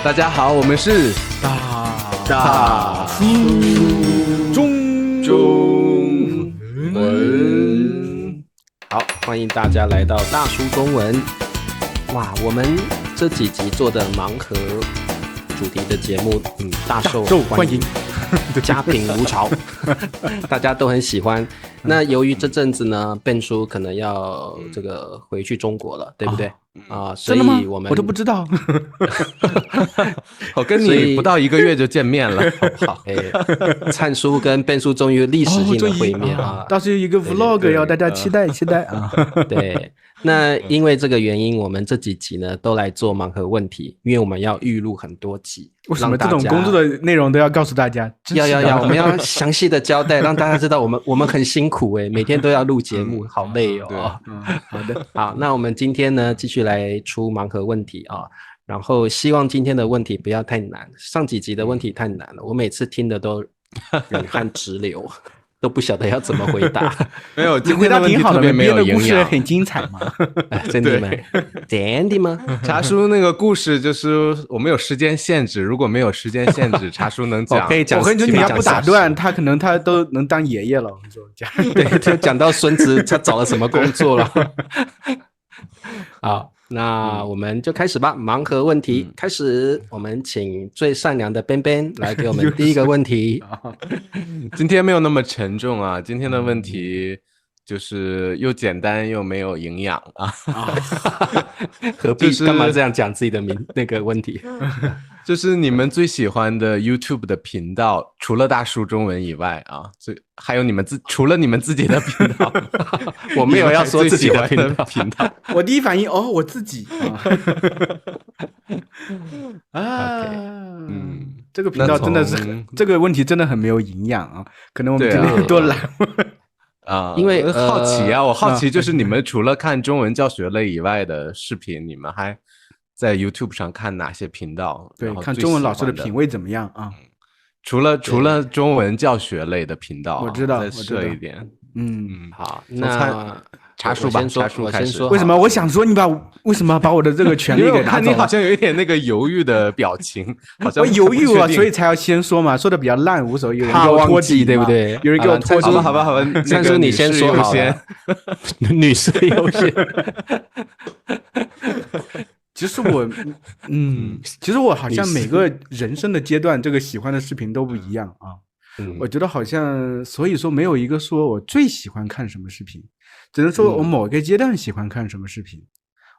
大家好，我们是大叔中文。好，欢迎大家来到大叔中文。哇，我们这几集做的盲盒主题的节目，大受欢迎，家贫如潮，大家都很喜欢。那由于这阵子呢，Ben叔可能要这个回去中国了，对不对？所以我们我都不知道。我跟你不到1个月就见面了，好，灿叔跟Ben叔终于历史性的会面啊，倒是一个 vlog 要大家期待期待啊。对，那因为这个原因，我们这几集呢都来做盲盒问题，因为我们要预录很多集。为什么这种工作的内容都要告诉大家？要，我们要详细的交代，让大家知道我们很辛苦每天都要录节目，好累哦。好的，好，那我们今天呢继续来出盲盒问题啊，然后希望今天的问题不要太难，上几集的问题太难了，我每次听的都冷汗直流。都不晓得要怎么回答。没有，你回答挺好的，没有故事很精彩嘛。真的吗？真的吗？茶叔那个故事就是我们有时间限制，如果没有时间限制，茶叔能讲。可以讲。我跟你说，你要不打断他，可能他都能当爷爷了。我跟你说，对，就讲到孙子他找了什么工作了。好，那我们就开始吧。盲盒问题开始，我们请最善良的 Ben 来给我们第一个问题。今天没有那么沉重啊，今天的问题就是又简单又没有营养啊。何必干嘛这样讲自己的那个问题？就是你们最喜欢的 YouTube 的频道，除了大叔中文以外啊，还有除了你们自己的频道，我没有要说自己的频道。我第一反应我自己这个频道真的是这个问题真的很没有营养啊，可能我们今天多懒因为好奇啊，我好奇就是你们除了看中文教学类以外的视频，你们还在 YouTube 上看哪些频道？对，看中文老师的品味怎么样啊？除了中文教学类的频道，我知道，再设一点。好，那茶叔吧，茶叔开始。为什么我想说为什么把我的这个权利给拿走了？因为我看你好像有一点那个犹豫的表情，好像我犹豫啊，所以才要先说嘛，说的比较烂，无所谓，有人给我拖底，对不对？有人给我拖底，好吧，灿叔你先说好了，女士优先。其实我好像每个人生的阶段，这个喜欢的视频都不一样啊。我觉得好像，所以说没有一个说我最喜欢看什么视频，只能说我某个阶段喜欢看什么视频。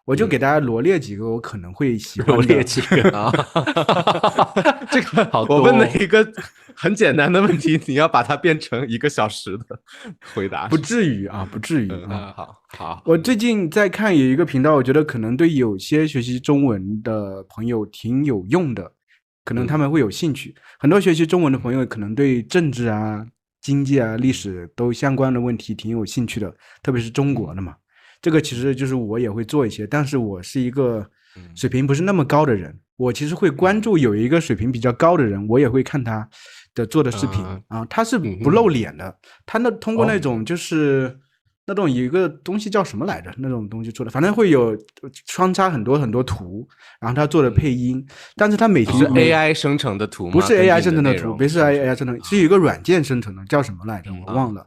我就给大家罗列几个我可能会喜欢的。罗列几个啊？这个好多。我问了一个很简单的问题，你要把它变成1个小时的回答。不至于啊，不至于啊。好。我最近在看有一个频道，我觉得可能对有些学习中文的朋友挺有用的，可能他们会有兴趣。很多学习中文的朋友可能对政治啊、经济啊、历史都相关的问题挺有兴趣的，特别是中国的嘛。这个其实就是我也会做一些，但是我是一个水平不是那么高的人，我其实会关注有一个水平比较高的人，我也会看他的做的视频啊，他是不露脸的，他通过那种就是那种有一个东西叫什么来着，那种东西做的，反正会有穿插很多很多图，然后他做的配音，但是他每集是 AI 生成的图吗？不是 AI 生成的图，不是 AI 生成，是有一个软件生成的，叫什么来着我忘了。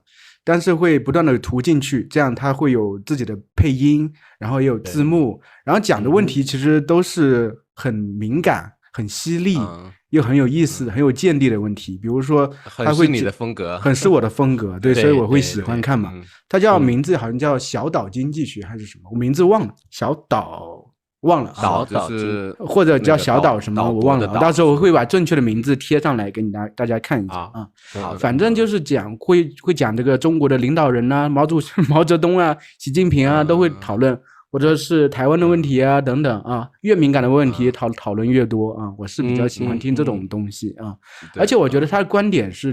但是会不断的涂进去，这样它会有自己的配音，然后也有字幕，然后讲的问题其实都是很敏感、很犀利，又很有意思、很有见地的问题。比如说，它会很是你的风格，很是我的风格，对，所以我会喜欢看嘛。它叫名字好像叫小岛经济学还是什么，我名字忘了，小岛。忘了就是或者叫小岛什么我忘了，到时候我会把正确的名字贴上来给大家看一下啊。反正就是讲会讲这个中国的领导人啊，毛泽东啊、习近平啊都会讨论，或者是台湾的问题啊等等啊，越敏感的问题讨论越多啊。我是比较喜欢听这种东西啊，而且我觉得他的观点是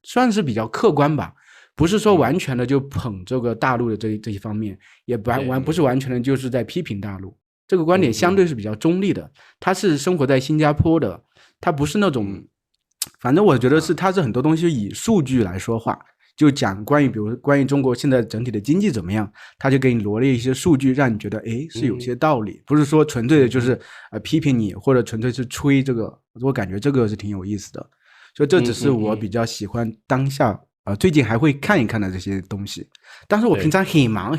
算是比较客观吧。不是说完全的就捧这个大陆的这一方面，也不是完全的就是在批评大陆。这个观点相对是比较中立的，他是生活在新加坡的，他不是那种，反正我觉得他是很多东西以数据来说话，就讲关于比如关于中国现在整体的经济怎么样，他就给你罗列一些数据，让你觉得诶是有些道理，不是说纯粹的就是批评你或者纯粹是吹这个，我感觉这个是挺有意思的，所以这只是我比较喜欢当下最近还会看一看的这些东西，但是我平常很忙，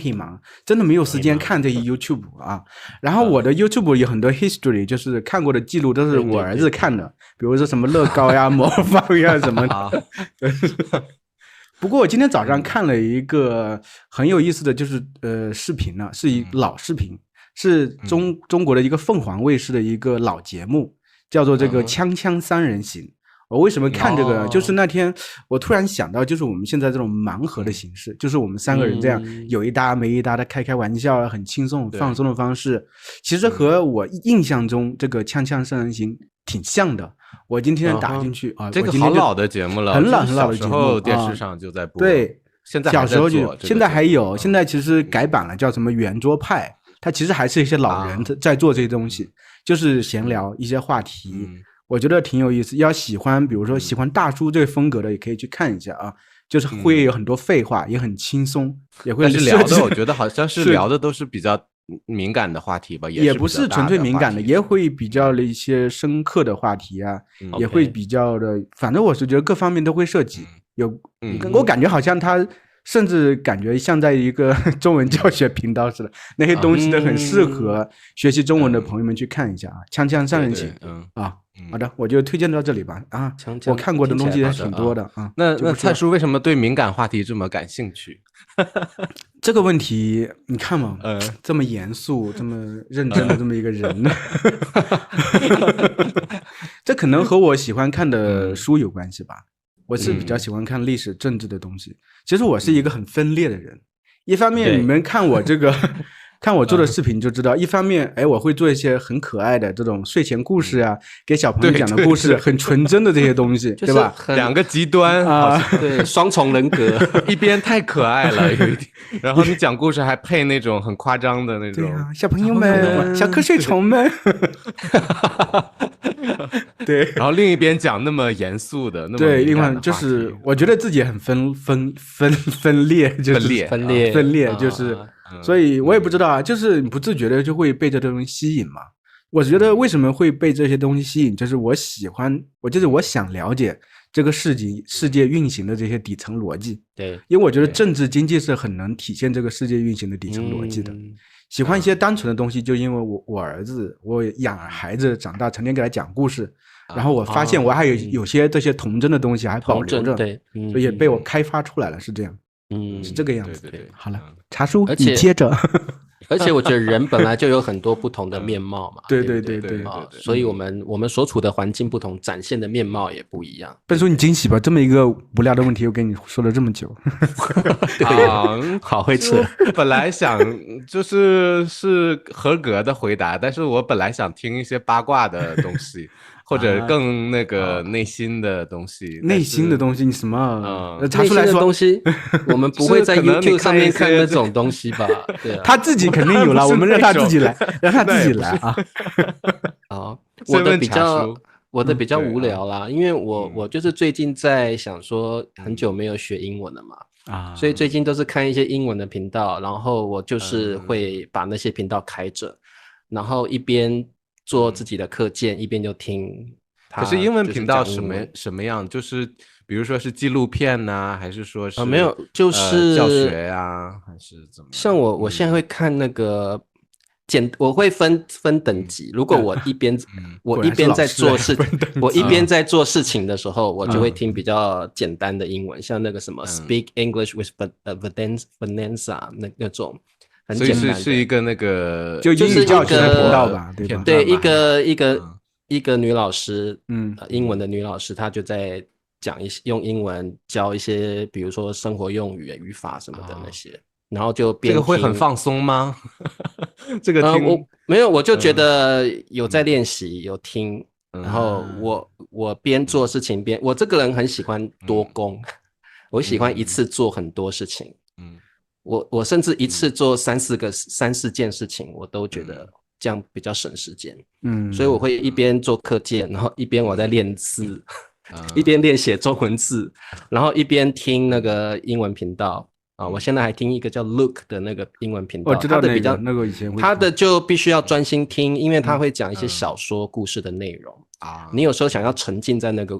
真的没有时间看这些 YouTube 啊。然后我的 YouTube 有很多 history， 就是看过的记录都是我儿子看的，比如说什么乐高呀、魔方呀什么的。不过我今天早上看了一个很有意思的就是视频呢，是一老视频，是中国的一个凤凰卫视的一个老节目，叫做这个锵锵三人行。我为什么看这个？就是那天我突然想到，就是我们现在这种盲盒的形式，就是我们3个人这样有一搭没一搭的开玩笑啊，很轻松放松的方式，其实和我印象中这个锵锵三人行挺像的。我今天打进去这个好老的节目了，很老的节目，小时候电视上就在播。对，现在小时候就现在还有，现在其实改版了，叫什么圆桌派，它其实还是一些老人在做这些东西，就是闲聊一些话题。我觉得挺有意思，要喜欢比如说喜欢大叔这个风格的也可以去看一下啊，就是会有很多废话，也很轻松，也会但是聊的我觉得好像是聊的都是比较敏感的话题吧，也不是纯粹敏感的，也会比较的一些深刻的话题啊，也会比较的，反正我是觉得各方面都会涉及。我感觉好像他甚至感觉像在一个中文教学频道似的，那些东西都很适合学习中文的朋友们去看一下啊。锵锵三人行好的，我就推荐到这里吧啊。我看过的东西还挺多的啊。那蔡叔为什么对敏感话题这么感兴趣？这个问题你看嘛，这么严肃、这么认真的这么一个人呢，这可能和我喜欢看的书有关系吧。我是比较喜欢看历史政治的东西，其实我是一个很分裂的人，一方面你们看我这个看我做的视频就知道，一方面我会做一些很可爱的这种睡前故事啊，给小朋友讲的故事，很纯真的这些东西，对吧？两个极端对，双重人格，一边太可爱了有一点，然后你讲故事还配那种很夸张的那种，对啊，小朋友们，小瞌睡虫们，对，然后另一边讲那么严肃的，那么对，另外就是我觉得自己很分裂，就是分裂，就是所以我也不知道啊，就是不自觉的就会被这东西吸引嘛。我觉得为什么会被这些东西吸引，就是我想了解这个世界运行的这些底层逻辑。对，因为我觉得政治经济是很能体现这个世界运行的底层逻辑的。喜欢一些单纯的东西，就因为我儿子，我养孩子长大，成天给他讲故事，然后我发现我还有些这些童真的东西还保留着，对，所以也被我开发出来了，是这样，是这个样子。对，好了，茶叔，你接着。而且我觉得人本来就有很多不同的面貌嘛，对，所以我们所处的环境不同，展现的面貌也不一样。笨叔，你惊喜吧？这么一个无聊的问题，我跟你说了这么久。好会扯。本来想是合格的回答，但是我本来想听一些八卦的东西。或者更那个内心的东西，内心的东西，你什么？查出来的东西，我们不会在 YouTube 上面看那种东西吧？对啊，他自己肯定有了，我们让他自己来，让他自己来啊！好，我的比较无聊啦，因为我就是最近在想说，很久没有学英文了嘛，所以最近都是看一些英文的频道，然后我就是会把那些频道开着，然后一边做自己的课件，一边就听。可是英文频道什么样？就是比如说是纪录片呢，还是说是没有，就是教学呀，还是怎么？像我现在会看那个我会分等级。如果我一边在做事，我一边在做事情的时候，我就会听比较简单的英文，像那个什么 Speak English with Vanessa 那种。所以是一个那个就英语教学的频道吧，对吧？对，一个女老师，英文的女老师，她就在讲用英文教一些，比如说生活用语、语法什么的那些，然后就边听。这个会很放松吗？这个听我没有，我就觉得有在练习，有听，然后我边做事情边，我这个人很喜欢多工，我喜欢一次做很多事情，我甚至一次做三四件事情，我都觉得这样比较省时间。所以我会一边做课件，然后一边我在练字，一边练写中文字，然后一边听那个英文频道啊。我现在还听一个叫 Look 的那个英文频道，我知道它的比较那个以前会它的就必须要专心听，因为它会讲一些小说故事的内容啊。你有时候想要沉浸在那个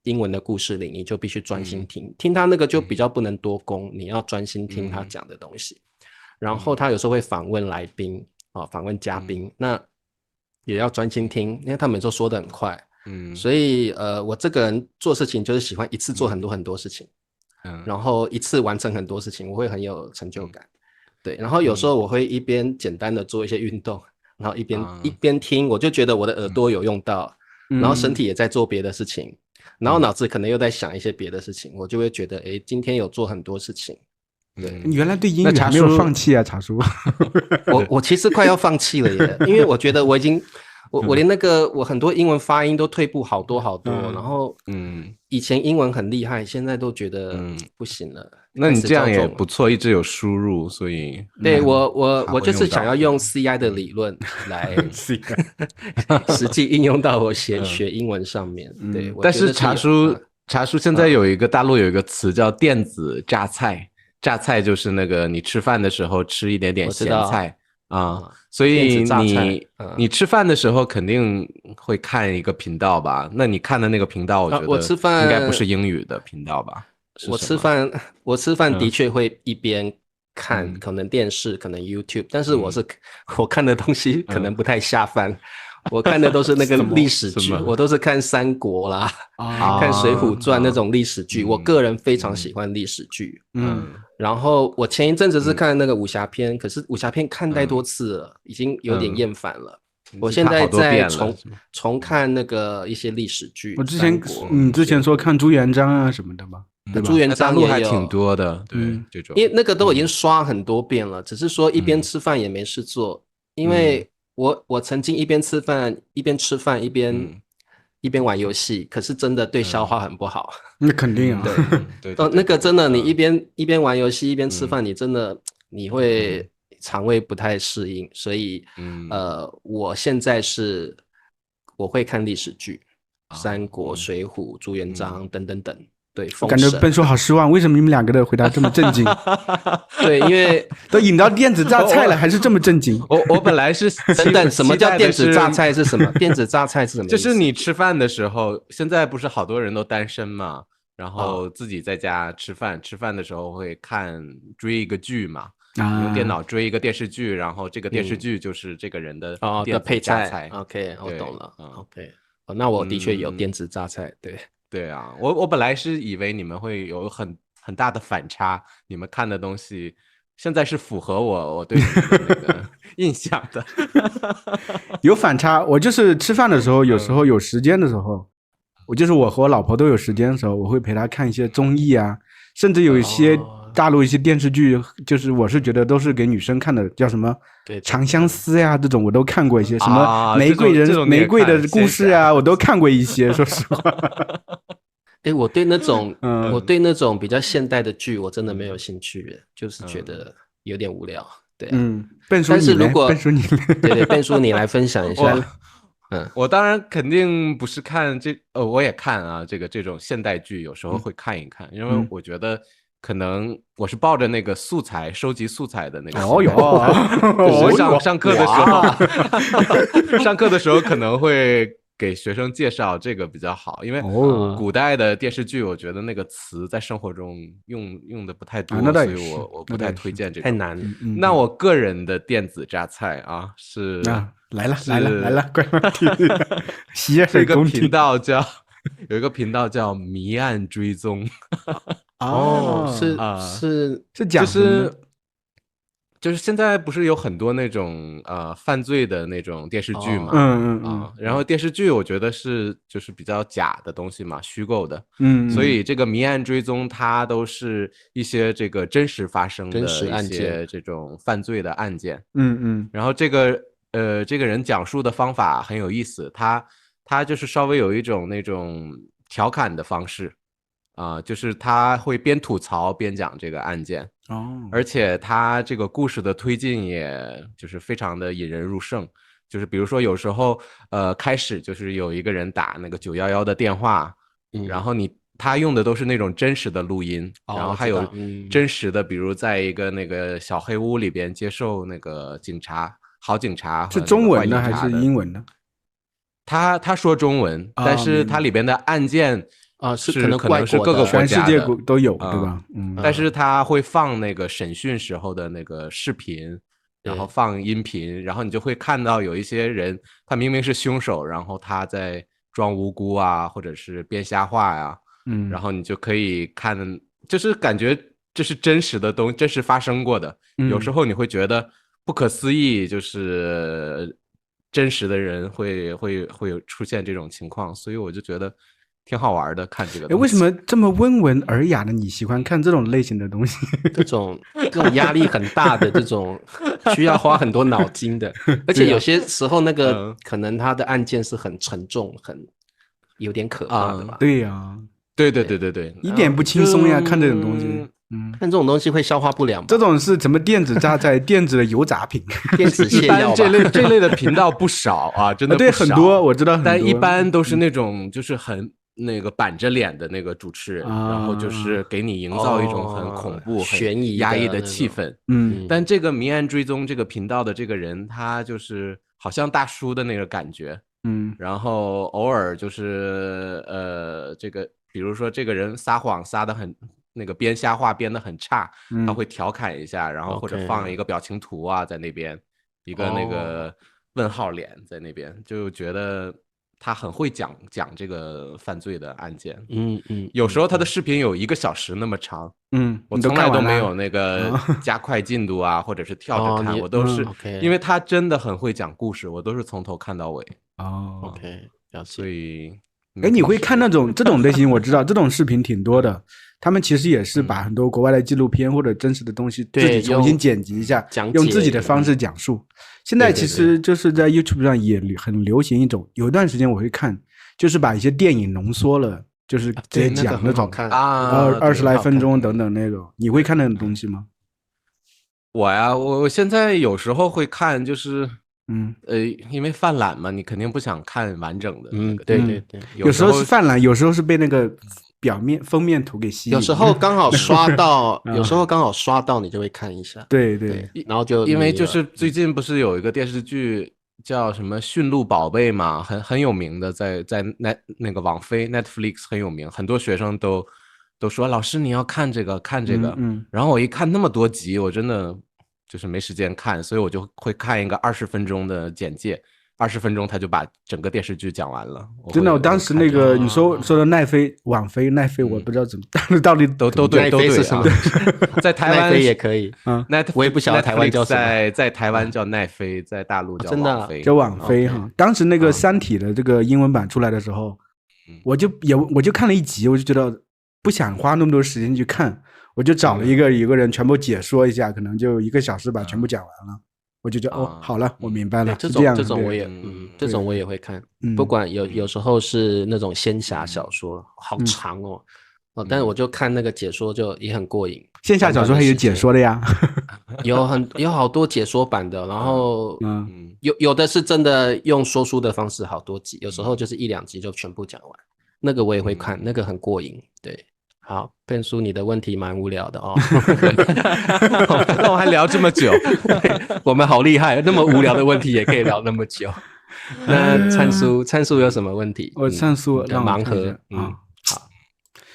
英文的故事里，你就必须专心听，听他那个就比较不能多功，你要专心听他讲的东西。然后他有时候会访问来宾啊，访问嘉宾，那也要专心听，因为他们有时候说得很快。所以我这个人做事情就是喜欢一次做很多很多事情，然后一次完成很多事情，我会很有成就感。对，然后有时候我会一边简单的做一些运动，然后一边听，我就觉得我的耳朵有用到，然后身体也在做别的事情。然后脑子可能又在想一些别的事情，我就会觉得，哎，今天有做很多事情。对，你原来对英语还没有放弃啊，茶叔。我其实快要放弃了耶，因为我觉得我已经，我连那个我很多英文发音都退步好多好多，然后以前英文很厉害，现在都觉得不行了。那你这样也不错，一直有输入，所以对我就是想要用 CI 的理论来实际应用到我学英文上面。对，但是茶叔现在有一个大陆有一个词叫电子榨菜，榨菜就是那个你吃饭的时候吃一点点咸菜啊，所以你吃饭的时候肯定会看一个频道吧？那你看的那个频道，我觉得应该不是英语的频道吧？我吃饭的确会一边看，可能电视，可能 YouTube， 但是我看的东西可能不太下饭。我看的都是那个历史剧，我都是看三国啦，看水浒传那种历史剧。我个人非常喜欢历史剧。然后我前一阵子是看那个武侠片，可是武侠片看太多次了，已经有点厌烦了。我现在在重看那个一些历史剧。你之前说看朱元璋啊什么的吧？对吧？朱元璋也有还挺多的，对，这种。因为那个都已经刷很多遍了，只是说一边吃饭也没事做，因为我曾经一边吃饭一边玩游戏，可是真的对消化很不好。那肯定啊，对，那个真的，你一边玩游戏一边吃饭，你真的你会肠胃不太适应，所以我现在我会看历史剧，三国、水浒、朱元璋等等等。对，感觉笨叔好失望，为什么你们两个的回答这么震惊？对，因为都引到电子榨菜了，还是这么震惊？我本来是等等，什么叫电子榨菜是什么？电子榨菜是什么意思？就是你吃饭的时候，现在不是好多人都单身嘛，然后自己在家吃饭，吃饭的时候会追一个剧嘛，用电脑追一个电视剧，然后这个电视剧就是这个人的的配菜。OK， 我懂了。OK， 那我的确有电子榨菜，对。对啊，我本来是以为你们会有很大的反差，你们看的东西现在是符合我对你们的那个印象的。有反差，我就是吃饭的时候，有时候有时间的时候，我和我老婆都有时间的时候，我会陪她看一些综艺啊，甚至有一些大陆一些电视剧，就是我是觉得都是给女生看的，叫什么长相思呀，这种我都看过一些，什么玫瑰的故事啊，我都看过一些，说实话。我对那种比较现代的剧我真的没有兴趣，就是觉得有点无聊。对，笨叔，但是如果对笨叔你来分享一下。我当然肯定不是看我也看啊，这种现代剧有时候会看一看，因为我觉得可能我是抱着那个收集素材的那个就是上课的时候，上课的时候可能会给学生介绍这个比较好，因为古代的电视剧我觉得那个词在生活中用的不太多，所以我不太推荐这个，太难。那我个人的电子榨菜啊是来了，乖乖听。有一个频道叫谜案追踪。是讲什么呢？就是现在不是有很多那种犯罪的那种电视剧嘛，然后电视剧我觉得就是比较假的东西嘛，虚构的，所以这个谜案追踪它都是一些这个真实发生的一些这种犯罪的案件，然后这个人讲述的方法很有意思，他就是稍微有一种那种调侃的方式。就是他会边吐槽边讲这个案件，而且他这个故事的推进也就是非常的引人入胜，就是比如说有时候开始就是有一个人打那个911的电话，然后他用的都是那种真实的录音，然后还有真实的，比如在一个那个小黑屋里边接受那个好警察是中文的还是英文的？他说中文，但是它里边的案件是可能是各个国家全世界都有，对吧？但是他会放那个审讯时候的那个视频，然后放音频，然后你就会看到有一些人，他明明是凶手，然后他在装无辜啊，或者是编瞎话呀。然后你就可以看，就是感觉这是真实的东西，真实发生过的。有时候你会觉得不可思议，就是真实的人会有出现这种情况，所以我就觉得挺好玩的。看这个东西，为什么这么温文尔雅的你喜欢看这种类型的东西？这种压力很大的这种，需要花很多脑筋的，而且有些时候那个可能他的案件是很沉重、很有点可怕的吧？对呀。对，一点不轻松呀！看这种东西，看这种东西会消化不良。这种是什么电子榨菜、电子的油炸品、电子泻药吧？这类的频道不少啊，真的不少。对，很多我知道很多，但一般都是那种就是很那个板着脸的那个主持人，然后就是给你营造一种很恐怖、悬疑、压抑的气氛。但这个谜案追踪这个频道的这个人，他就是好像大叔的那个感觉。然后偶尔就是这个。比如说这个人撒谎撒得很那个编瞎话编得很差，他会调侃一下，然后或者放一个表情图啊在那边，一个那个问号脸在那边，就觉得他很会讲这个犯罪的案件。有时候他的视频有1个小时那么长，我从来都没有那个加快进度啊，或者是跳着看，我都是因为他真的很会讲故事，我都是从头看到尾。OK， 所以。你会看这种类型？我知道这种视频挺多的，他们其实也是把很多国外的纪录片或者真实的东西自己重新剪辑一下，用自己的方式讲述。现在其实就是在 YouTube 上也很流行一种，有一段时间我会看，就是把一些电影浓缩了，就是直接讲那种20来分钟等等那种。你会看那种东西吗？我现在有时候会看，就是因为犯懒嘛，你肯定不想看完整的。对，有时候是犯懒，有时候是被那个封面图给吸引。有时候刚好刷到，你就会看一下。对，然后就因为就是最近不是有一个电视剧叫什么《驯鹿宝贝》嘛，很有名的，在那个网飞 Netflix 很有名，很多学生都说老师你要看这个。然后我一看那么多集，我真的。就是没时间看，所以我就会看一个20分钟的简介，20分钟他就把整个电视剧讲完了。真的，我当时那个你说的网飞奈飞，我不知道怎么到底都对是什么？在台湾奈飞也可以，我也不晓得台湾叫什么，在台湾叫奈飞，在大陆叫网飞，叫网飞哈。当时那个《三体》的这个英文版出来的时候，我就看了1集，我就觉得不想花那么多时间去看。我就找了有个人全部解说一下，可能就1个小时把全部讲完了。我就觉得好了，我明白了。这种我也会看，不管有时候是那种仙侠小说，好长哦，但是我就看那个解说就也很过瘾。仙侠小说还有解说的呀？有好多解说版的，然后有的是真的用说书的方式，好多集，有时候就是1、2集就全部讲完，那个我也会看，那个很过瘾，对。好，变叔，你的问题蛮无聊的哦。那我还聊这么久，我们好厉害，那么无聊的问题也可以聊那么久。那灿叔有什么问题？灿叔让盲盒好，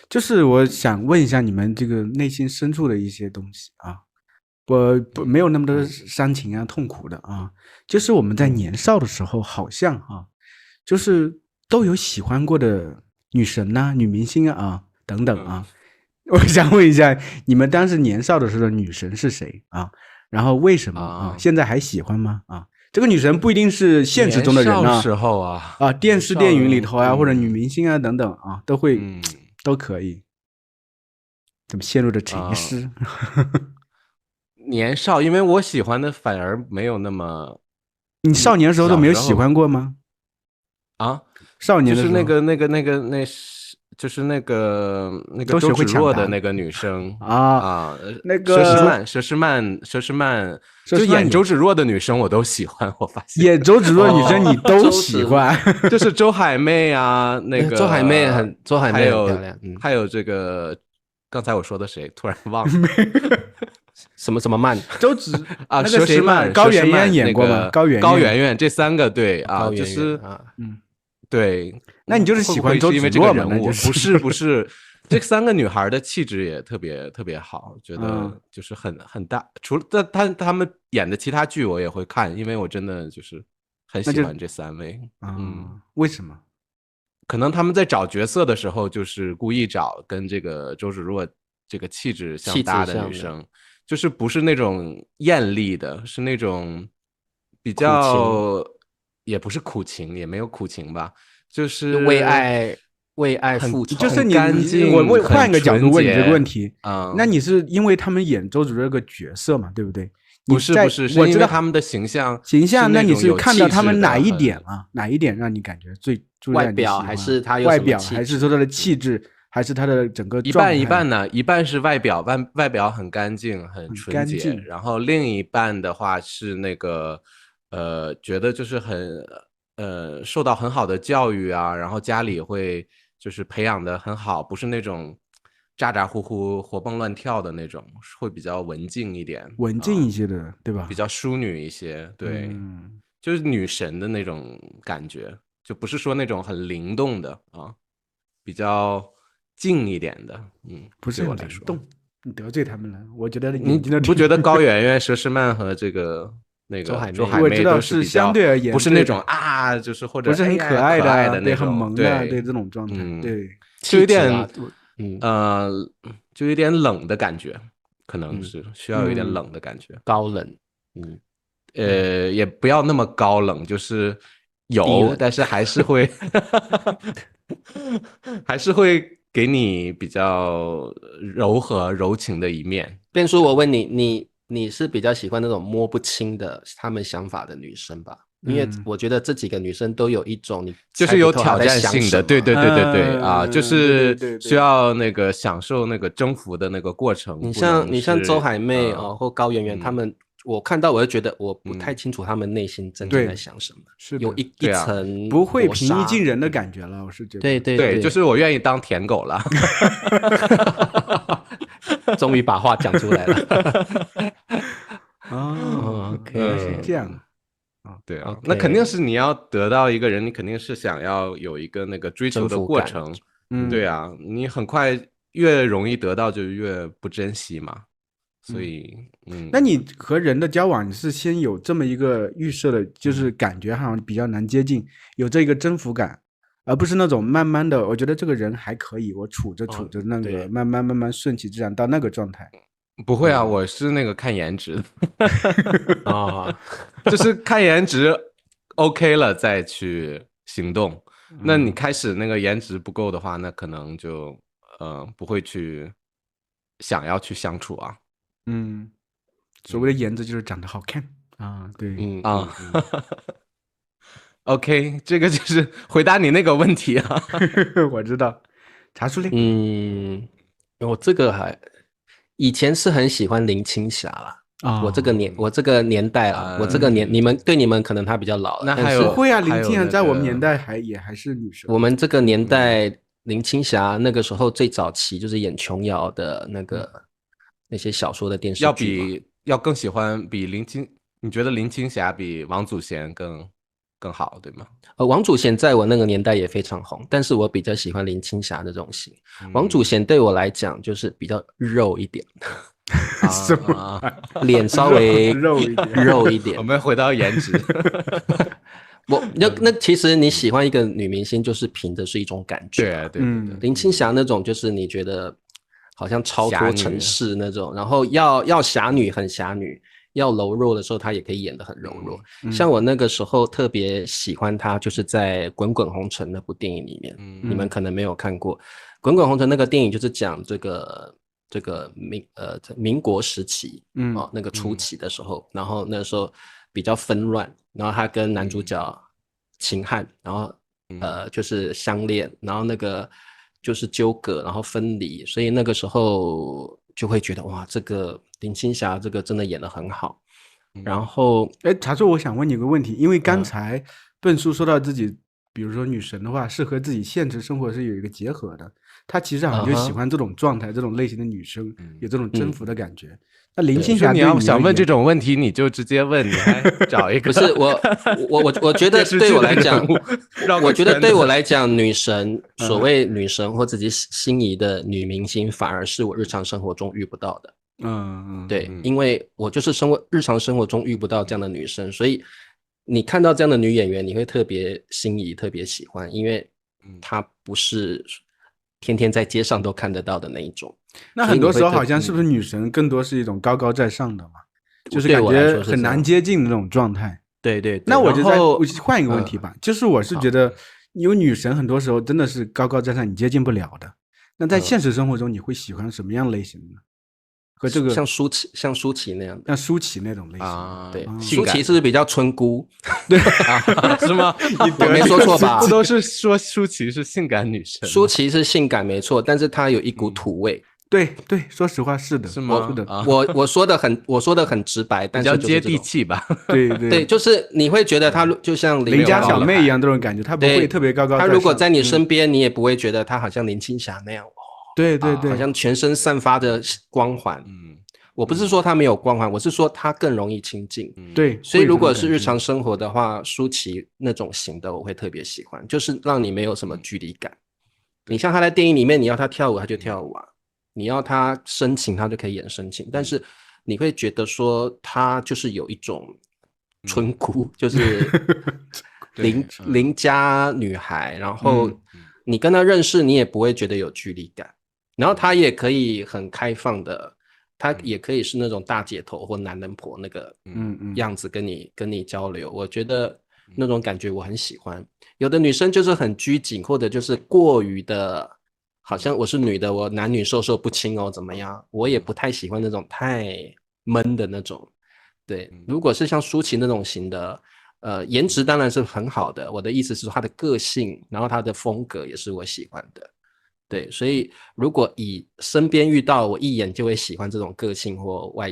就是我想问一下你们这个内心深处的一些东西啊，我没有那么多煽情啊、痛苦的啊，就是我们在年少的时候，好像就是都有喜欢过的女神啊、女明星啊。等等啊，我想问一下，你们当时年少的时候的女神是谁啊？然后为什么啊？现在还喜欢吗？啊，这个女神不一定是现实中的人啊，年少时候电视电影里头啊，或者女明星啊等等啊，都会都可以。怎么陷入了沉思？年少，因为我喜欢的反而没有那么。你少年的时候都没有喜欢过吗？啊，少年的时候就是那就是那个周芷若的那个女生啊，那个佘诗曼，就演周芷若的女生我都喜欢，我发现演周芷若的女生你都喜欢，就是周海媚啊，那个周海媚很漂亮，还有这个刚才我说的谁突然忘了什么曼，周芷啊，佘诗曼、高圆圆演过吗？高圆圆这3个对啊，就是对，那你就是喜欢周芷若嘛？不是，这3个女孩的气质也特别好，觉得就是很大。除了他们演的其他剧我也会看，因为我真的就是很喜欢这3位。为什么？可能他们在找角色的时候，就是故意找跟这个周芷若这个气质相搭的女生，就是不是那种艳丽的，是那种比较。也不是苦情，也没有苦情吧，就是为爱付出，就是你干净。我换个角度问你这个问题，那你是因为他们演周芷若这个角色嘛，对不对？不是，是因为他们的形象，那你是看到他们哪一点啊？哪一点让你感觉最外表，还是他有外表，还是说他的气质，还是他的整个状态？一半呢？一半是外表很干净，很纯洁，然后另一半的话是那个。觉得就是很受到很好的教育啊，然后家里会就是培养的很好，不是那种咋咋呼呼活蹦乱跳的那种，会比较文静一点，文静一些的，对吧？比较淑女一些，对，就是女神的那种感觉，就不是说那种很灵动的啊，比较静一点的，不是很灵动，你得罪他们了，我觉得你不觉得高圆圆、佘诗曼和这个？那个周海媚都是相对而言不是那种啊，就是或者不是很可爱的那种，很萌的，对这种状态，对，就有点就有点冷的感觉，可能是需要有一点冷的感觉，高冷，也不要那么高冷，就是有，但是还是会给你比较柔和柔情的一面。变叔，我问你是比较喜欢那种摸不清的他们想法的女生吧？因为我觉得这几个女生都有一种你就是有挑战性的，对啊，就是需要那个享受那个征服的那个过程。你像周海媚或高圆圆，他们我看到我就觉得我不太清楚他们内心真正在想什么，是有一层不会平易近人的感觉了，我是觉得。对，就是我愿意当舔狗了。终于把话讲出来了。OK，是这样。对啊，那肯定是你要得到一个人，你肯定是想要有一个那个追求的过程。对啊，你很快越容易得到就越不珍惜嘛。所以，那你和人的交往，你是先有这么一个预设的，就是感觉好像比较难接近，有这个征服感，而不是那种慢慢的，我觉得这个人还可以，我处着那个慢慢顺其自然到那个状态。不会啊，我是那个看颜值啊，就是看颜值 OK 了再去行动。那你开始那个颜值不够的话，那可能就不会去想要去相处啊。所谓的颜值就是长得好看啊，对OK， 这个就是回答你那个问题啊。我知道，茶树嘞，我这个以前是很喜欢林青霞啦，我这个年代啊，你们可能她比较老了，那还有不会啊，林青霞在我们年代还是女神。我们这个年代，林青霞那个时候最早期就是演琼瑶的那些小说的电视剧，要更喜欢你觉得林青霞比王祖贤更好，对吗？王祖贤在我那个年代也非常红，但是我比较喜欢林青霞的这种型。王祖贤对我来讲就是比较肉一点，脸稍微肉一点。我们回到颜值。那其实你喜欢一个女明星，就是凭的是一种感觉。对，林青霞那种就是你觉得好像超脱尘世那种，然后要侠女很侠女。要柔弱的时候，她也可以演得很柔弱。像我那个时候特别喜欢她，就是在《滚滚红尘》那部电影里面，你们可能没有看过。《滚滚红尘》那个电影就是讲这个民国时期，那个初期的时候，然后那时候比较纷乱，然后他跟男主角秦汉，然后就是相恋，然后那个就是纠葛，然后分离，所以那个时候就会觉得哇，这个林青霞这个真的演得很好。然后，茶叔，我想问你一个问题，因为刚才笨叔说到自己，比如说女神的话，是和自己现实生活是有一个结合的，他其实好像就喜欢这种状态、这种类型的女生，有这种征服的感觉。那林青霞，你要想问这种问题，你就直接问，你还找一个？不是我觉得对我来讲，我觉得对我来讲，女神，所谓女神或自己心仪的女明星，反而是我日常生活中遇不到的。对，因为我就是日常生活中遇不到这样的女生，所以你看到这样的女演员，你会特别心仪、特别喜欢，因为她不是天天在街上都看得到的那一种。那很多时候好像是不是女神更多是一种高高在上的嘛？就是感觉很难接近的那种状态。对对。那我就换一个问题吧，就是我是觉得有女神很多时候真的是高高在上，你接近不了的。那在现实生活中，你会喜欢什么样类型的呢？和这个像舒淇那样的，像舒淇那种类型对，舒淇是不是比较村姑？对，是吗？我没说错吧？不都是说舒淇是性感女神？舒淇是性感没错，但是她有一股土味。对，说实话是的，是吗？是的，我说的很直白，但是比较接地气吧。对，就是你会觉得她就像邻家小妹一样这种感觉，她不会特别高高在上。她如果在你身边，你也不会觉得她好像林青霞那样。对，好像全身散发着光环。我不是说她没有光环，我是说她更容易亲近。对，所以如果是日常生活的话，舒淇那种型的我会特别喜欢，就是让你没有什么距离感。你像她在电影里面，你要她跳舞她就跳舞啊，你要她深情她就可以演深情，但是你会觉得说她就是有一种村姑，就是邻家女孩，然后你跟她认识你也不会觉得有距离感，然后她也可以很开放的，她也可以是那种大姐头或男人婆那个样子跟你交流，我觉得那种感觉我很喜欢。有的女生就是很拘谨，或者就是过于的好像我是女的，我男女授受不亲哦，怎么样？我也不太喜欢那种太闷的那种。对，如果是像舒淇那种型的，颜值当然是很好的。我的意思是说，她的个性，然后她的风格也是我喜欢的。对，所以如果以身边遇到我一眼就会喜欢这种个性或外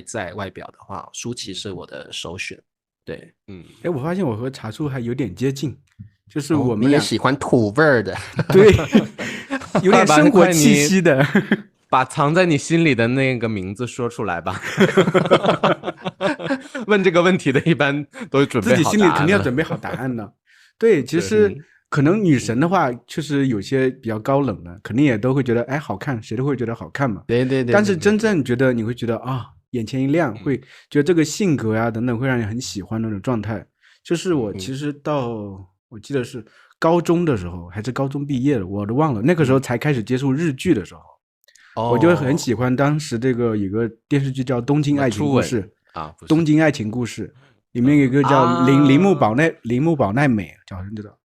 表的话，舒淇是我的首选。对，我发现我和茶叔还有点接近。就是我们也喜欢土味儿的，对，有点生活气息的，把藏在你心里的那个名字说出来吧。问这个问题的一般都准备好自己心里肯定要准备好答案的。对，其实可能女神的话，确实有些比较高冷的，肯定也都会觉得好看，谁都会觉得好看嘛。对。但是真正觉得你会觉得眼前一亮，会觉得这个性格呀等等会让你很喜欢那种状态。就是我其实我记得是高中的时候，还是高中毕业了，我都忘了。那个时候才开始接触日剧的时候，我就很喜欢当时这个有个电视剧叫《东京爱情故事》《东京爱情故事》里面有一个叫铃木保奈美，好像知道，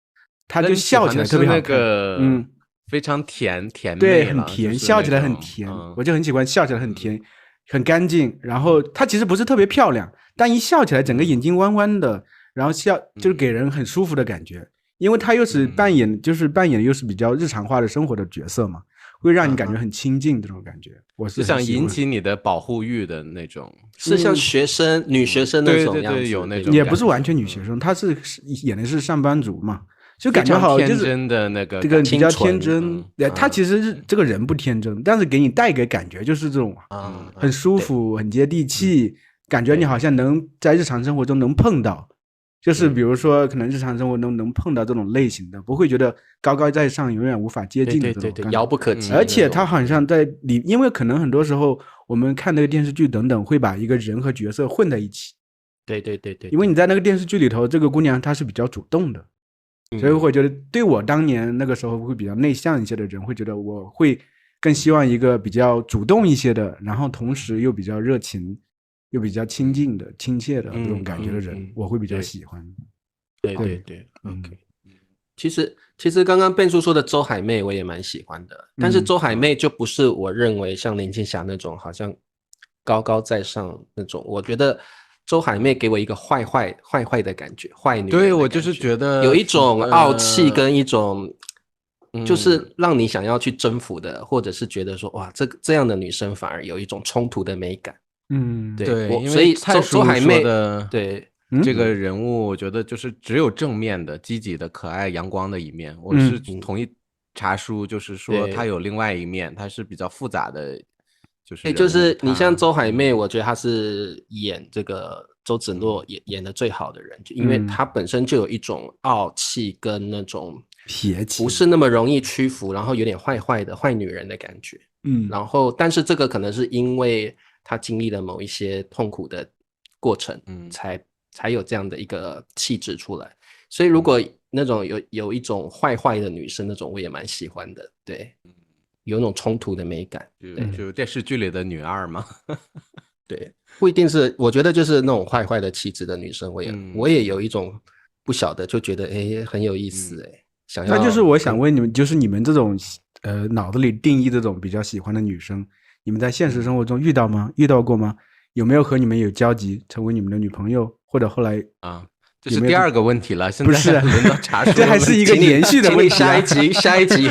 她就笑起来特别好看，非常甜美，对，很甜，笑起来很甜，我就很喜欢笑起来很甜，很干净。然后她其实不是特别漂亮，但一笑起来，整个眼睛弯弯的。然后笑就是给人很舒服的感觉，因为他又是扮演的又是比较日常化的生活的角色嘛，会让你感觉很亲近这种感觉。我是想引起你的保护欲的那种，是像女学生那种样子，对，有那种，也不是完全女学生，她是演的是上班族嘛，就感觉好就是天真的那个这个比较天真。她其实是这个人不天真，但是给你带给感觉就是这种很舒服、很接地气，感觉你好像能在日常生活中能碰到。就是比如说，可能日常生活中能碰到这种类型的，不会觉得高高在上、永远无法接近的这种感觉，遥不可及。而且他好像在里，因为可能很多时候我们看那个电视剧等等，会把一个人和角色混在一起。对。因为你在那个电视剧里头，这个姑娘她是比较主动的，所以我会觉得，对我当年那个时候会比较内向一些的人，会觉得我会更希望一个比较主动一些的，然后同时又比较热情。又比较亲近的、亲切的这种感觉的人，我会比较喜欢。对 ，OK。其实刚刚Ben叔说的周海媚我也蛮喜欢的，但是周海媚就不是我认为像林青霞那种好像高高在上那种，我觉得周海媚给我一个坏的感觉，坏女人的感觉。对，我就是觉得有一种傲气跟一种就是让你想要去征服的，或者是觉得说哇，这样的女生反而有一种冲突的美感。对，因为所以周海媚的对这个人物，我觉得就是只有正面的、积极的、可爱、阳光的一面。我是同意茶叔，就是说他有另外一面，他是比较复杂的，就是你像周海媚，我觉得她是演这个周芷若演的最好的人，因为她本身就有一种傲气跟那种邪气，不是那么容易屈服，然后有点坏的坏女人的感觉。然后但是这个可能是因为她经历了某一些痛苦的过程，才有这样的一个气质出来。所以如果那种有一种坏的女生那种，我也蛮喜欢的。对，有那种冲突的美感。就电视剧里的女二嘛。对，不一定是，我觉得就是那种坏的气质的女生，我也有一种不晓得，就觉得很有意思想要。那就是我想问你们，就是你们这种脑子里定义这种比较喜欢的女生，你们在现实生活中遇到吗？遇到过吗？有没有和你们有交集，成为你们的女朋友，或者后来这是第二个问题了。现在不是轮到茶叔，这还是一个连续的问题。下一集，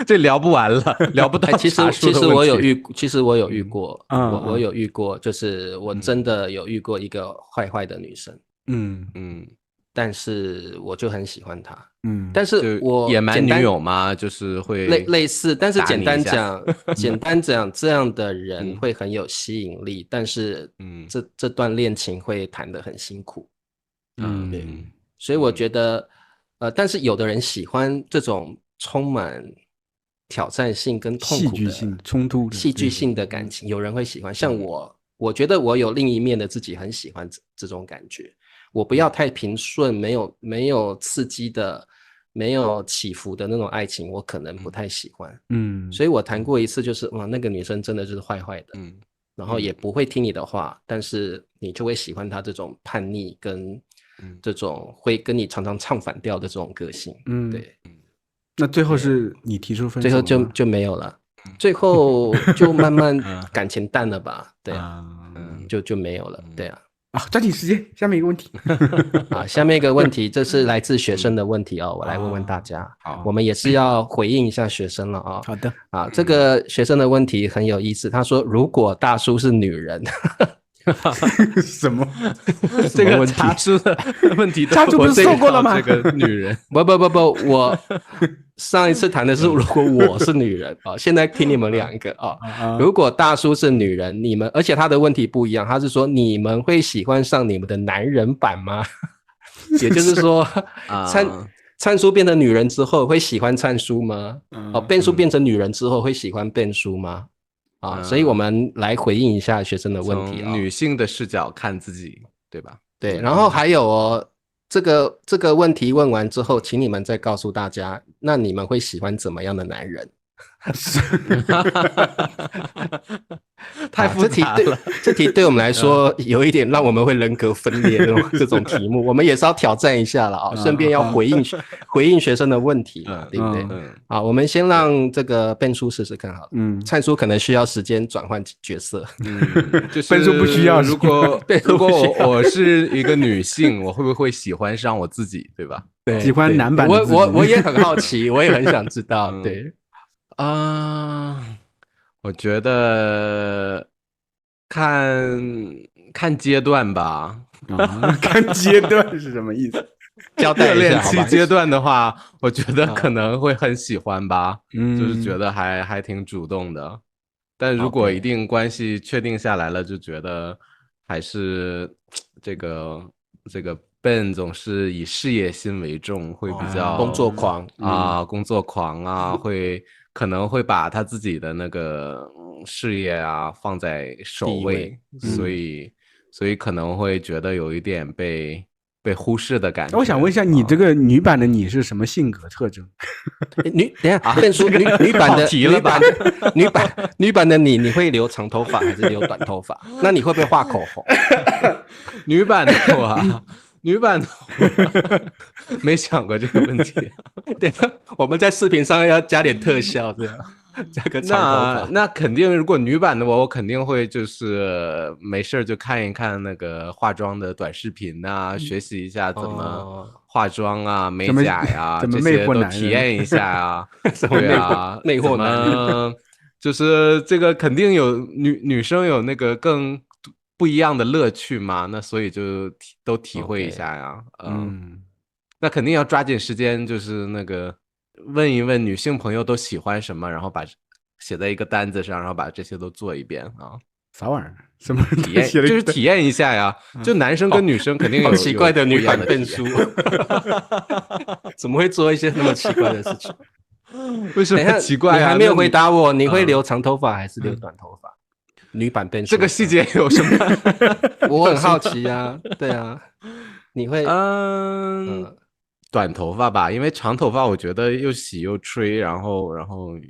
这聊不完了，聊不到茶叔的问题。其实我有遇过，我有遇过，就是我真的有遇过一个坏的女生。但是我就很喜欢她。但是我野蛮女友嘛，就是会类似，但是简单讲，这样的人会很有吸引力，但是这段恋情会谈得很辛苦。对，所以我觉得但是有的人喜欢这种充满挑战性跟痛苦的戏剧性冲突戏剧性的感情，有人会喜欢。像我觉得我有另一面的自己很喜欢这种感觉。我不要太平顺，没有刺激的，没有起伏的那种爱情，我可能不太喜欢。所以我谈过一次，就是哇，那个女生真的就是坏的，然后也不会听你的话，但是你就会喜欢她这种叛逆跟这种会跟你常常唱反调的这种个性。对。那最后是你提出分手，最后就没有了，最后就慢慢感情淡了吧？对啊，就没有了。对啊。抓紧时间，下面一个问题。下面一个问题，这是来自学生的问题我来问问大家。我们也是要回应一下学生了好的。这个学生的问题很有意思，他说如果大叔是女人。什么？这个茶叔的问题，茶叔不是说过了吗？这个女人，不，我上一次谈的是如果我是女人现在听你们两个如果大叔是女人，你们，而且他的问题不一样，他是说你们会喜欢上你们的男人版吗？也就是说，灿叔变成女人之后会喜欢灿叔吗？变叔变成女人之后会喜欢变叔吗？所以我们来回应一下学生的问题从女性的视角看自己，对吧？对，然后还有这个问题问完之后，请你们再告诉大家，那你们会喜欢怎么样的男人？太复杂了。这题对我们来说有一点让我们会人格分裂这种题目，我们也是要挑战一下了顺便要回应学生的问题对不对？好，我们先让这个笨叔试试看好了。灿叔可能需要时间转换角色。就是笨叔不需要。如果我是一个女性，我会不会喜欢上我自己，对吧？对，喜欢男版的自己。我也很好奇，我也很想知道。对。我觉得看阶段吧。看阶段是什么意思？交代一下。热恋期阶段的话，我觉得可能会很喜欢吧。就是觉得还挺主动的。但如果一定关系确定下来了，就觉得还是这个 Ben 总是以事业心为重，会比较工作狂工作狂可能会把他自己的那个事业放在首位，所以可能会觉得有一点被忽视的感觉。我想问一下，你这个女版的你是什么性格特征？等一下，笨叔，女版的你会留长头发还是留短头发？那你会不会画口红？女版的我。女版的没想过这个问题。对，我们在视频上要加点特效，这样。加个长头发。那肯定，如果女版的我肯定会就是没事就看一看那个化妆的短视频啊，学习一下怎么化妆啊、美甲呀，怎么这些都体验一下啊。对啊，魅惑男人，就是这个肯定有女生有那个更不一样的乐趣嘛，那所以就都体会一下呀。那肯定要抓紧时间，就是那个问一问女性朋友都喜欢什么，然后把写在一个单子上，然后把这些都做一遍啊。啥玩意儿？什么体验？就是体验一下呀。就男生跟女生肯定有奇怪的女版变书，怎么会做一些那么奇怪的事情？为什么奇怪啊？你还没有回答我，你会留长头发还是留短头发？女版变书这个细节有什么？我很好奇啊。对啊，你会短头发吧，因为长头发我觉得又洗又吹，然后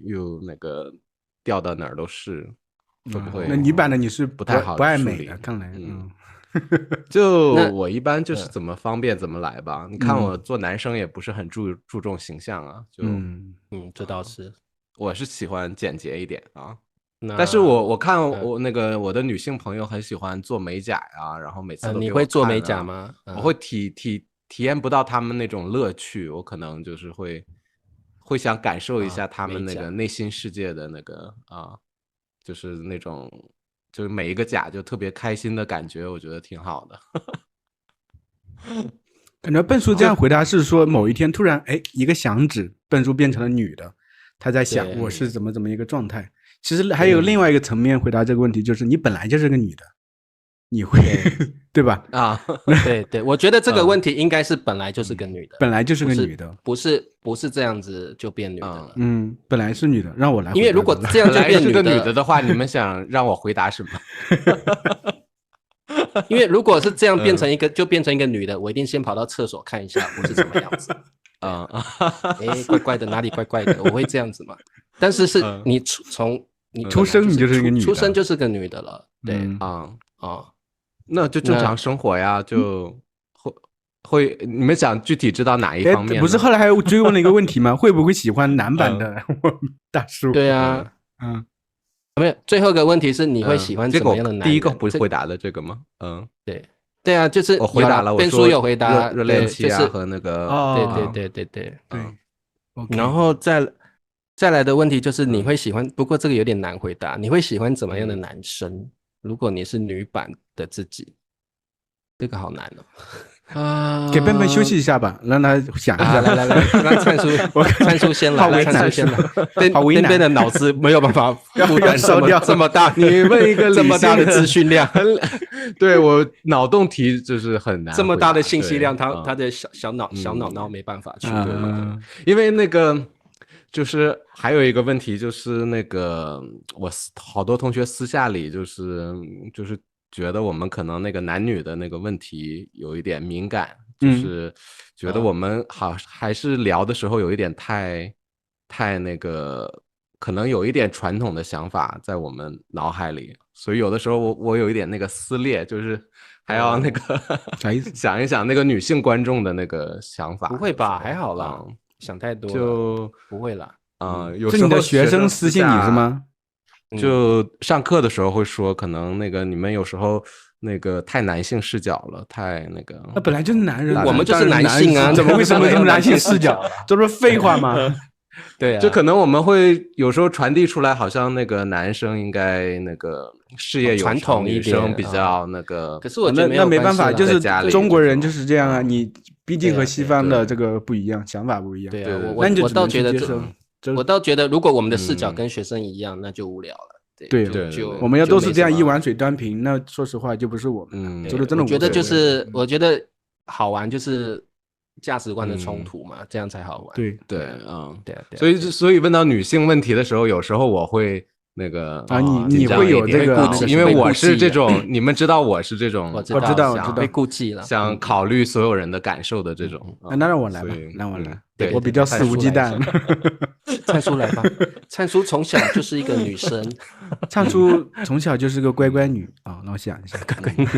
又那个掉到哪儿都是，会不会？那女版的你是不太好不爱美的，看来就我一般就是怎么方便怎么来吧。你看我做男生也不是很注重形象啊，就这倒是，我是喜欢简洁一点啊。但是我看我那个我的女性朋友很喜欢做美甲呀，然后每次都你会做美甲吗？我会体验不到他们那种乐趣，我可能就是会想感受一下他们那个内心世界的那个就是那种就是每一个甲就特别开心的感觉，我觉得挺好的。感觉笨叔这样回答是说某一天突然一个响指，笨叔变成了女的，他在想我是怎么一个状态。其实还有另外一个层面回答这个问题，就是你本来就是个女的，你会对吧？对，我觉得这个问题应该是本来就是个女的，本来就是个女的，不是这样子就变女的了。本来是女的，让我来回答。因为如果这样就变女的的话，你们想让我回答什么？因为如果是这样变成一个就变成一个女的，我一定先跑到厕所看一下我是怎么样子。怪怪的，哪里怪怪的，我会这样子嘛。但是你从你出生你就是一个女的，出生就是个女的了。对那就正常生活呀，就会你们想具体知道哪一方面？不是后来还追问了一个问题吗？会不会喜欢男版的大叔？对啊，没有。最后一个问题是你会喜欢怎么样的男人？第一个不是回答的这个吗？对啊，就是我回答了，变叔有回答热恋期啊和那个对。然后再来的问题就是你会喜欢，不过这个有点难回答。你会喜欢怎么样的男生？如果你是女版的自己，这个好难哦。给笨笨休息一下吧，让他想一下。来，让灿叔先来，灿叔先来。笨笨的脑子没有办法负担这么大，你问一个这么大的资讯量，对我脑洞题就是很难。这么大的信息量，他的小脑没办法去。因为那个就是还有一个问题，就是那个我好多同学私下里就是觉得我们可能那个男女的那个问题有一点敏感，就是觉得我们还是聊的时候有一点太那个，可能有一点传统的想法在我们脑海里，所以有的时候我有一点那个撕裂，就是还要那个想一想那个女性观众的那个想法。不会吧？还好啦，想太多就不会啦。有时候是你的学生私信你是吗？就上课的时候会说，可能那个你们有时候那个太男性视角了，太那个。那本来就是男人，我们就是男性啊，怎么会这么男性视角？这不是废话吗？对啊，就可能我们会有时候传递出来，好像那个男生应该那个事业有成，传统一点，女生比较那个。可是我觉得那没办法，就是中国人就是这样啊。你毕竟和西方的这个不一样，想法不一样。对啊，我倒觉得我倒觉得，如果我们的视角跟学生一样，那就无聊了。对，我们要都是这样一碗水端平，那说实话就不是我们。真的，我觉得就是我觉得好玩就是价值观的冲突嘛，这样才好玩。对，对。所以问到女性问题的时候，有时候我会那个你会有这个，因为我是这种，你们知道我是这种，我知道被顾忌了，想考虑所有人的感受的这种。那让我来吧，让我来。对，我比较肆无忌惮。灿叔来吧，灿叔从小就是一个女生，灿叔从小就是个乖乖女啊。让我想一下，乖乖女。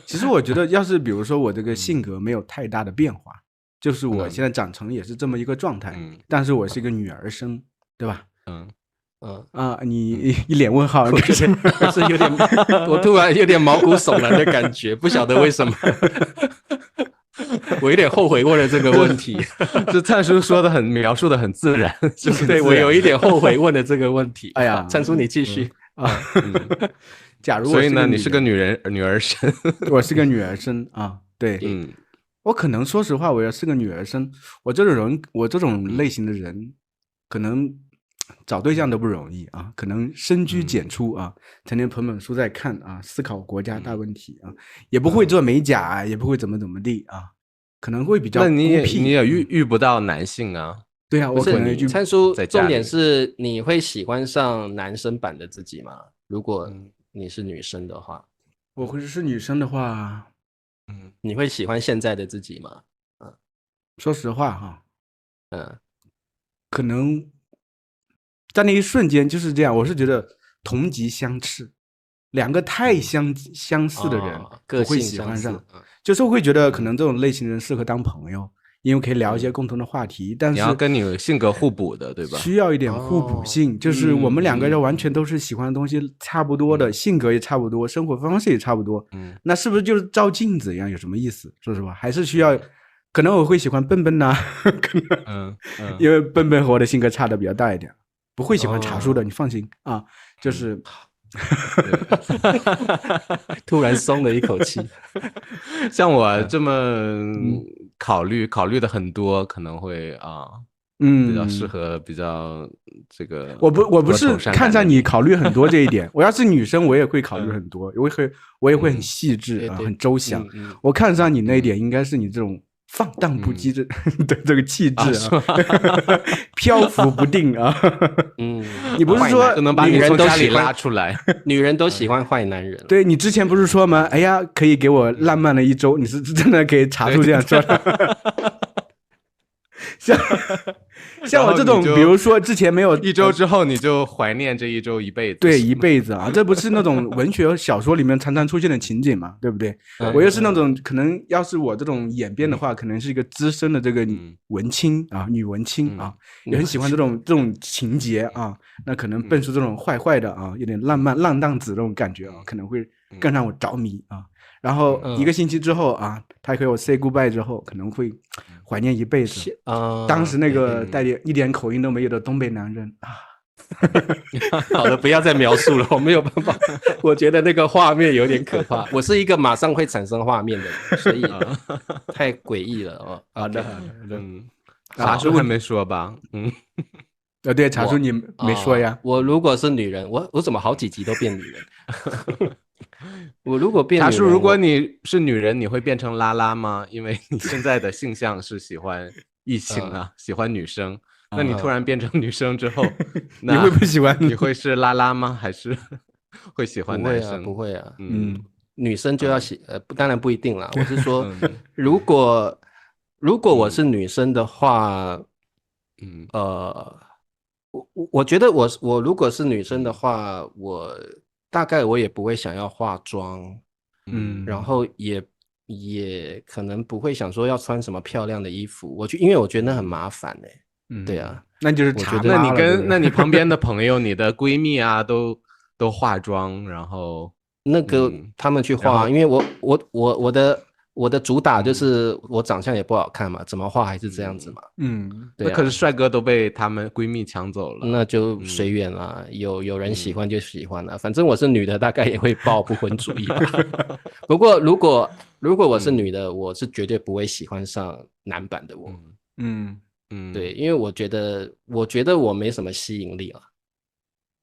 其实我觉得，要是比如说我这个性格没有太大的变化，就是我现在长成也是这么一个状态，但是我是一个女儿生，对吧？你一脸问号，我觉得是有点，我突然有点毛骨悚然的感觉，不晓得为什么。我有点后悔问了这个问题，这灿叔说的描述的很自然，对，我有一点后悔问了这个问题。哎呀，灿叔你继续假如所以呢，你是个女儿身，我是个女儿身啊，对，我可能说实话，我要是个女儿身，我这种类型的人，可能找对象都不容易啊，可能深居简出啊，成天捧本书在看啊，思考国家大问题啊，也不会做美甲，也不会怎么地啊，可能会比较孤僻。你也遇不到男性啊？对啊，我可能灿叔，重点是你会喜欢上男生版的自己吗？如果你是女生的话，我会是女生的话，你会喜欢现在的自己吗？说实话哈，可能在那一瞬间就是这样，我是觉得同级相斥，两个太相似的人不会喜欢上，就是会觉得可能这种类型人适合当朋友。因为可以聊一些共同的话题，但是你要跟你性格互补的，对吧？需要一点互补性，就是我们两个人完全都是喜欢的东西差不多的，性格也差不多，生活方式也差不多，那是不是就是照镜子一样？有什么意思？说实话，还是需要，可能我会喜欢笨笨呐，因为笨笨和我的性格差的比较大一点，不会喜欢茶叔的，你放心啊，就是。突然松了一口气。像我这么考虑的很多，可能会比较适合比较这个。我不是看上你考虑很多这一点，我要是女生我也会考虑很多，我也会很细致很周详。我看上你那一点应该是你这种放荡不羁的这个气质漂浮不定啊。你不是说能把你从家里拉出来？女人都喜欢坏男人。对，你之前不是说吗？哎呀，可以给我浪漫了一周，你是真的可以查出这样说的。像我这种，比如说之前没有一周之后，你就怀念这一周一辈子。对，一辈子啊，这不是那种文学小说里面常常出现的情景嘛，对不对？我又是那种可能，要是我这种演变的话，可能是一个资深的这个文青啊，女文青啊，也很喜欢这种情节啊。那可能笨叔这种坏的啊，有点浪漫浪荡子这种感觉啊，可能会更让我着迷啊。然后一个星期之后啊，他和我 say goodbye 之后，可能会怀念一辈子当时那个带一点口音都没有的东北男人啊。好的，不要再描述了，我没有办法，我觉得那个画面有点可怕。我是一个马上会产生画面的人，所以太诡异了哦。好的，茶叔还没说吧？对，茶叔你没说呀。我如果是女人，我怎么好几集都变女人？我如果变女人，茶叔，如果你是女人，你会变成拉拉吗？因为你现在的性向是喜欢异性啊，喜欢女生。那你突然变成女生之后，你会不喜欢？你会是拉拉吗？还是会喜欢男生？不会啊，女生就要当然不一定啦。我是说，如果我是女生的话，我觉得我如果是女生的话，大概我也不会想要化妆，然后也可能不会想说要穿什么漂亮的衣服，因为我觉得那很麻烦对啊，那就是那你旁边的朋友、你的闺蜜啊，都化妆，然后那个他们去化，因为我的主打就是我长相也不好看嘛，怎么化还是这样子嘛。对啊，那可是帅哥都被他们闺蜜抢走了，那就随缘啦，有人喜欢就喜欢了，反正我是女的，大概也会抱不婚主义吧。不过如果我是女的，我是绝对不会喜欢上男版的我。对，因为我觉得我没什么吸引力了。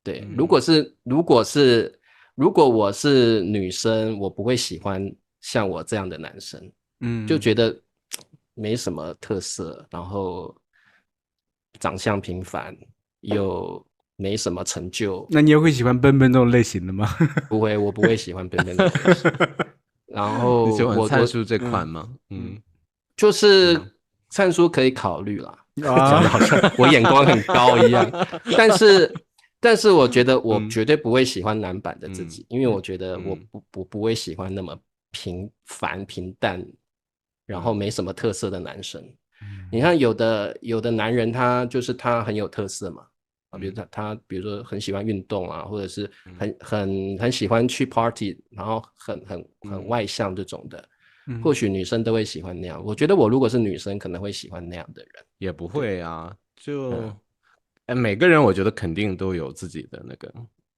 对，如果我是女生，我不会喜欢像我这样的男生，就觉得没什么特色，然后长相平凡，又没什么成就。那你也会喜欢笨笨这种类型的吗？不会，我不会喜欢笨笨的类型。然后你喜欢灿叔这款吗？就是灿叔可以考虑啦，讲的好像我眼光很高一样。但是我觉得我绝对不会喜欢男版的自己，因为我觉得我不会喜欢那么平凡平淡，然后没什么特色的男生。你看有的男人他很有特色嘛，比如比如说很喜欢运动啊，或者是很喜欢去 party， 然后很外向这种的，或许女生都会喜欢那样。我觉得我如果是女生，可能会喜欢那样的人。也不会啊，就每个人我觉得肯定都有自己的那个。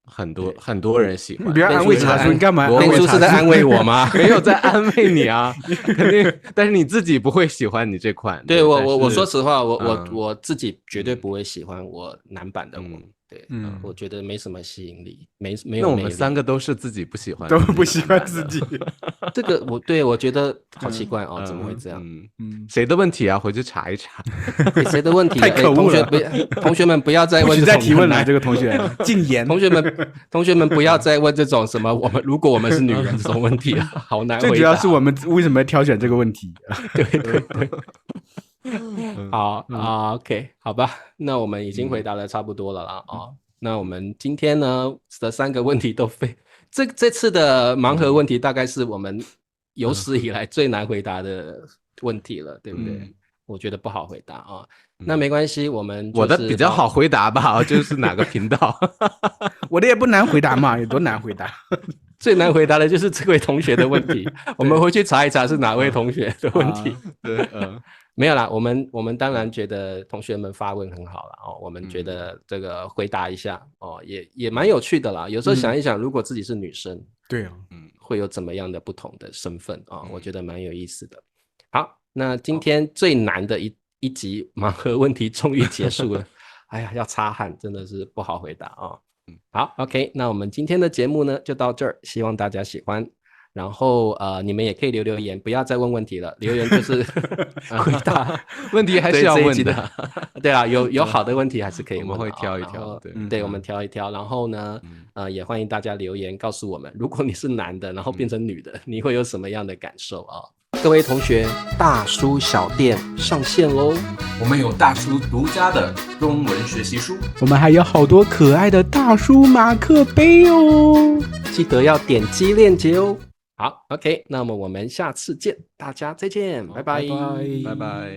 很多人喜欢，你不要安慰茶叔，你干嘛？林叔是在安慰我吗？没有在安慰你啊，肯定。但是你自己不会喜欢你这款。对，我说实话，我自己绝对不会喜欢我男版的我。对，我觉得没什么吸引力，没有。那我们3个都是自己不喜欢，都不喜欢自己。这个我觉得好奇怪哦，怎么会这样？谁的问题啊？回去查一查。谁的问题？太可恶了！同学们不要再问这种。再提问了，这个同学禁言。同学们不要再问这种什么如果我们是女人这种问题了，好难回答。最主要是我们为什么挑选这个问题？对。好OK， 好吧，那我们已经回答的差不多了啦那我们今天呢的3个问题都这次的盲盒问题大概是我们有史以来最难回答的问题了，对不对？我觉得不好回答那没关系，我的比较好回答吧，就是哪个频道？我的也不难回答嘛，有多难回答？最难回答的就是这位同学的问题，我们回去查一查是哪位同学的问题。对，没有啦，我们当然觉得同学们发问很好啦我们觉得这个回答一下也蛮有趣的啦。有时候想一想，如果自己是女生，对啊，会有怎么样的不同的身份我觉得蛮有意思的。好，那今天最难的一集盲盒问题终于结束了。哎呀，要擦汗，真的是不好回答好 ，OK， 那我们今天的节目呢就到这儿，希望大家喜欢。然后你们也可以留言，不要再问问题了，留言就是回答问题还是要问的。对啊，有好的问题还是可以问，我们会挑一挑。对，我们挑一挑。然后呢，也欢迎大家留言告诉我们，如果你是男的，然后变成女的，你会有什么样的感受各位同学，大叔小店上线咯，我们有大叔独家的中文学习书，我们还有好多可爱的大叔马克杯哦，记得要点击链接哦。好 ，OK， 那么我们下次见，大家再见，拜拜，拜拜。